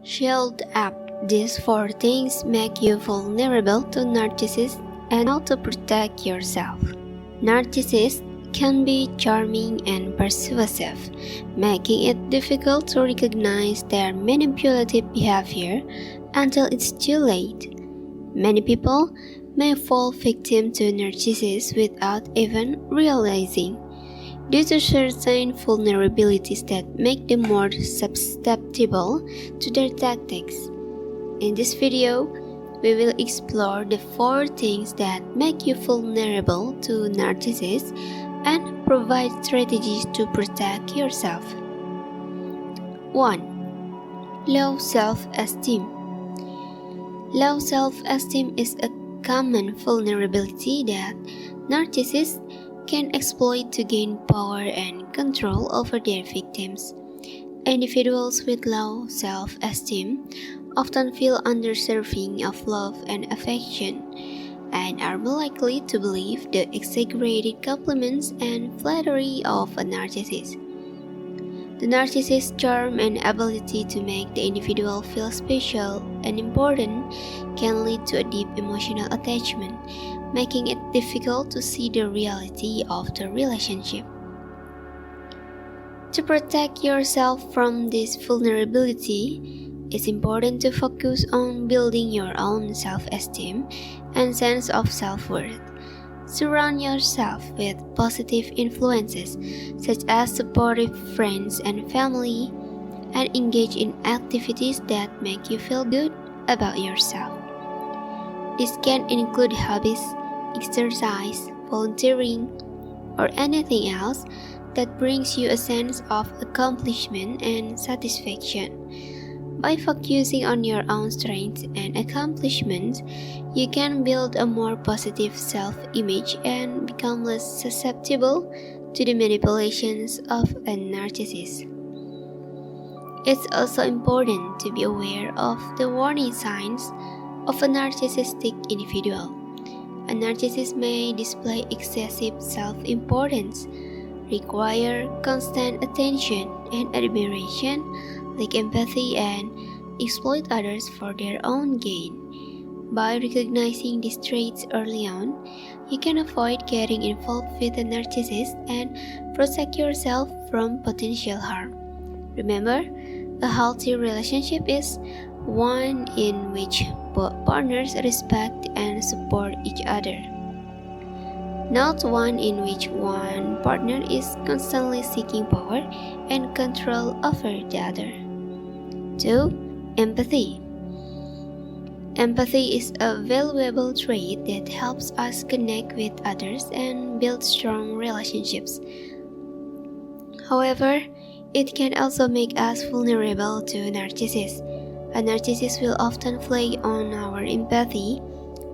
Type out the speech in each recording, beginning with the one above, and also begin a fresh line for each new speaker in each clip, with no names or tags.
Shield up. These four things make you vulnerable to narcissists and how to protect yourself. Narcissists can be charming and persuasive, making it difficult to recognize their manipulative behavior until it's too late. Many people may fall victim to narcissists without even realizing, due to certain vulnerabilities that make them more susceptible to their tactics. In this video, we will explore the 4 things that make you vulnerable to narcissists and provide strategies to protect yourself. 1. Low self-esteem. Low self-esteem is a common vulnerability that narcissists can exploit to gain power and control over their victims. Individuals with low self-esteem often feel undeserving of love and affection, and are more likely to believe the exaggerated compliments and flattery of a narcissist. The narcissist's charm and ability to make the individual feel special and important can lead to a deep emotional attachment, making it difficult to see the reality of the relationship. To protect yourself from this vulnerability, it's important to focus on building your own self-esteem and sense of self-worth. Surround yourself with positive influences such as supportive friends and family, and engage in activities that make you feel good about yourself. This can include hobbies, exercise, volunteering, or anything else that brings you a sense of accomplishment and satisfaction. By focusing on your own strengths and accomplishments, you can build a more positive self-image and become less susceptible to the manipulations of a narcissist. It's also important to be aware of the warning signs of a narcissistic individual. A narcissist may display excessive self-importance, require constant attention and admiration, lack empathy, and exploit others for their own gain. By recognizing these traits early on, you can avoid getting involved with a narcissist and protect yourself from potential harm. Remember, a healthy relationship is one in which both partners respect and support each other, not one in which one partner is constantly seeking power and control over the other. 2. Empathy. Empathy is a valuable trait that helps us connect with others and build strong relationships. However, it can also make us vulnerable to narcissists. A narcissist will often play on our empathy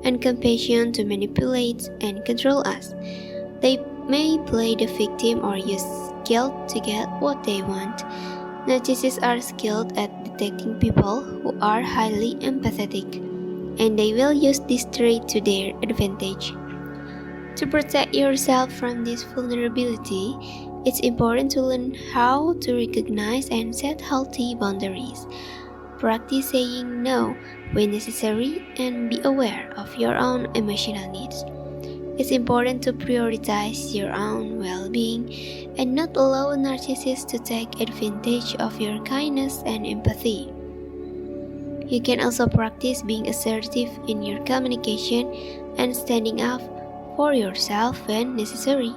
and compassion to manipulate and control us. They may play the victim or use guilt to get what they want. Narcissists are skilled at detecting people who are highly empathetic, and they will use this trait to their advantage. To protect yourself from this vulnerability, it's important to learn how to recognize and set healthy boundaries. Practice saying no when necessary and be aware of your own emotional needs. It's important to prioritize your own well-being and not allow a narcissist to take advantage of your kindness and empathy. You can also practice being assertive in your communication and standing up for yourself when necessary.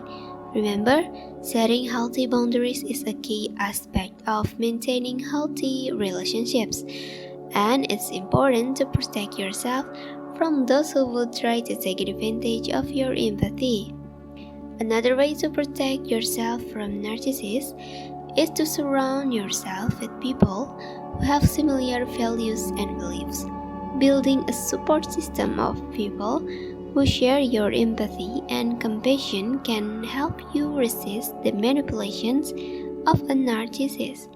Remember, setting healthy boundaries is a key aspect of maintaining healthy relationships, and it's important to protect yourself from those who would try to take advantage of your empathy. Another way to protect yourself from narcissists is to surround yourself with people who have similar values and beliefs. Building a support system of people who share your empathy and compassion can help you resist the manipulations of a narcissist.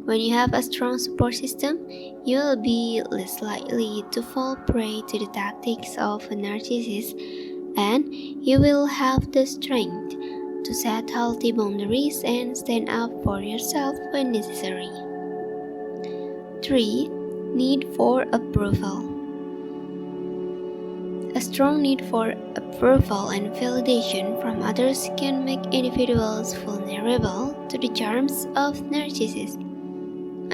When you have a strong support system, you will be less likely to fall prey to the tactics of a narcissist, and you will have the strength to set healthy boundaries and stand up for yourself when necessary. 3. Need for approval. A strong need for approval and validation from others can make individuals vulnerable to the charms of narcissists.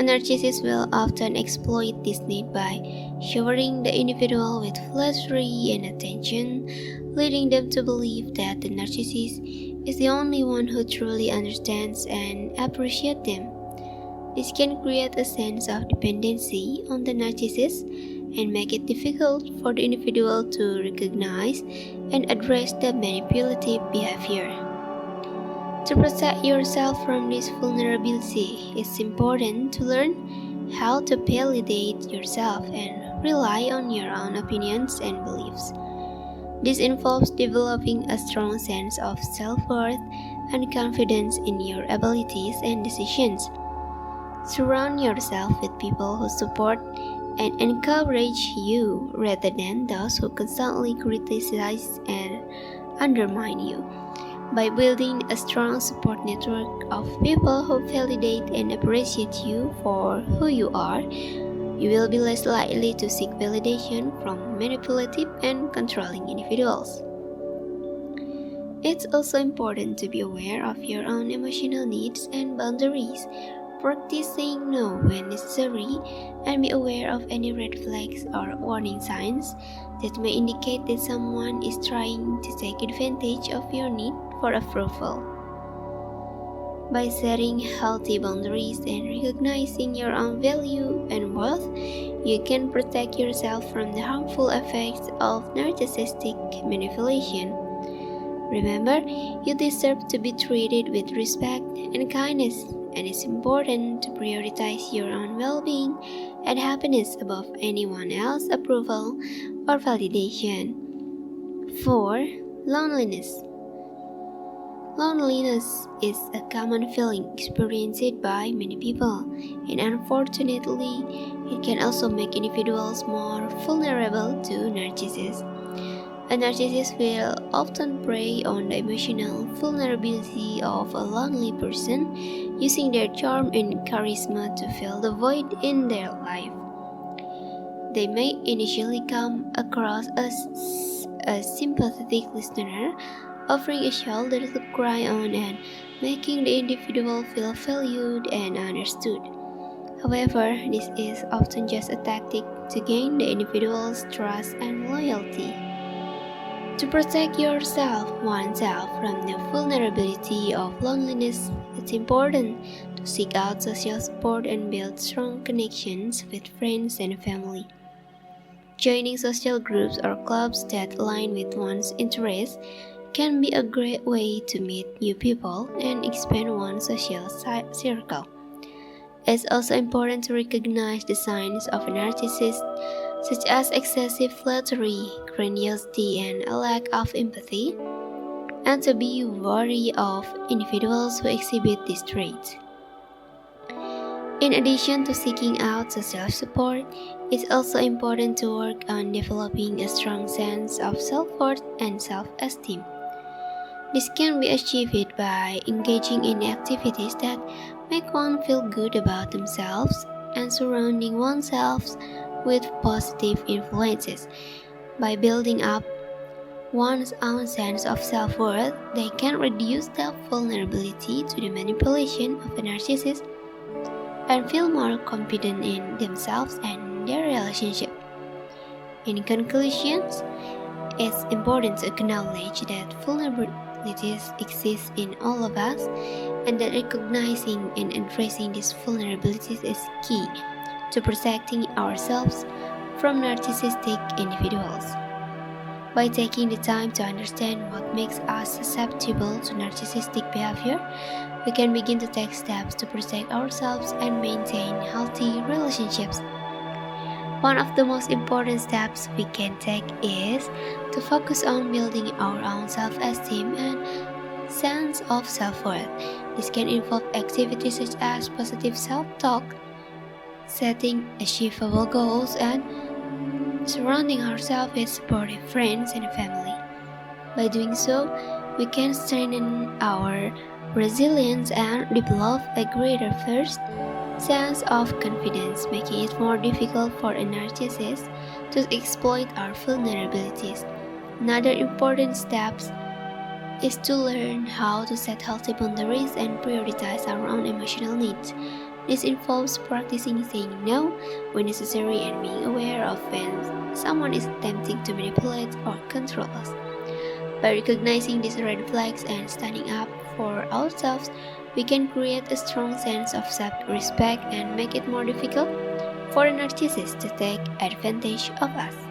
A narcissist will often exploit this need by showering the individual with flattery and attention, leading them to believe that the narcissist is the only one who truly understands and appreciates them. This can create a sense of dependency on the narcissist and make it difficult for the individual to recognize and address the manipulative behavior. To protect yourself from this vulnerability, it's important to learn how to validate yourself and rely on your own opinions and beliefs. This involves developing a strong sense of self-worth and confidence in your abilities and decisions. Surround yourself with people who support and encourage you rather than those who constantly criticize and undermine you. By building a strong support network of people who validate and appreciate you for who you are, you will be less likely to seek validation from manipulative and controlling individuals. It's also important to be aware of your own emotional needs and boundaries. Practice saying no when necessary and be aware of any red flags or warning signs that may indicate that someone is trying to take advantage of your need for approval. By setting healthy boundaries and recognizing your own value and worth, you can protect yourself from the harmful effects of narcissistic manipulation. Remember, you deserve to be treated with respect and kindness, and it's important to prioritize your own well-being and happiness above anyone else's approval or validation. 4. Loneliness. Loneliness is a common feeling experienced by many people, and unfortunately, it can also make individuals more vulnerable to narcissists. A narcissist will often prey on the emotional vulnerability of a lonely person, using their charm and charisma to fill the void in their life. They may initially come across as a sympathetic listener, offering a shoulder to cry on and making the individual feel valued and understood. However, this is often just a tactic to gain the individual's trust and loyalty. To protect oneself from the vulnerability of loneliness, it's important to seek out social support and build strong connections with friends and family. Joining social groups or clubs that align with one's interests can be a great way to meet new people and expand one's social circle. It's also important to recognize the signs of a narcissist, such as excessive flattery, grandiosity, and a lack of empathy, and to be wary of individuals who exhibit these traits. In addition to seeking out social support, it's also important to work on developing a strong sense of self-worth and self-esteem. This can be achieved by engaging in activities that make one feel good about themselves and surrounding oneself with positive influences. By building up one's own sense of self-worth, they can reduce the vulnerability to the manipulation of a narcissist and feel more confident in themselves and their relationship. In conclusion, it's important to acknowledge that vulnerabilities exist in all of us, and that recognizing and addressing these vulnerabilities is key to protecting ourselves from narcissistic individuals. By taking the time to understand what makes us susceptible to narcissistic behavior, we can begin to take steps to protect ourselves and maintain healthy relationships. One of the most important steps we can take is to focus on building our own self-esteem and sense of self-worth. This can involve activities such as positive self-talk, setting achievable goals, and surrounding ourselves with supportive friends and family. By doing so, we can strengthen our resilience and develop a greater thirst sense of confidence, making it more difficult for a narcissist to exploit our vulnerabilities. Another important step is to learn how to set healthy boundaries and prioritize our own emotional needs. This involves practicing saying no when necessary and being aware of when someone is attempting to manipulate or control us. By recognizing these red flags and standing up for ourselves, we can create a strong sense of self-respect and make it more difficult for a narcissist to take advantage of us.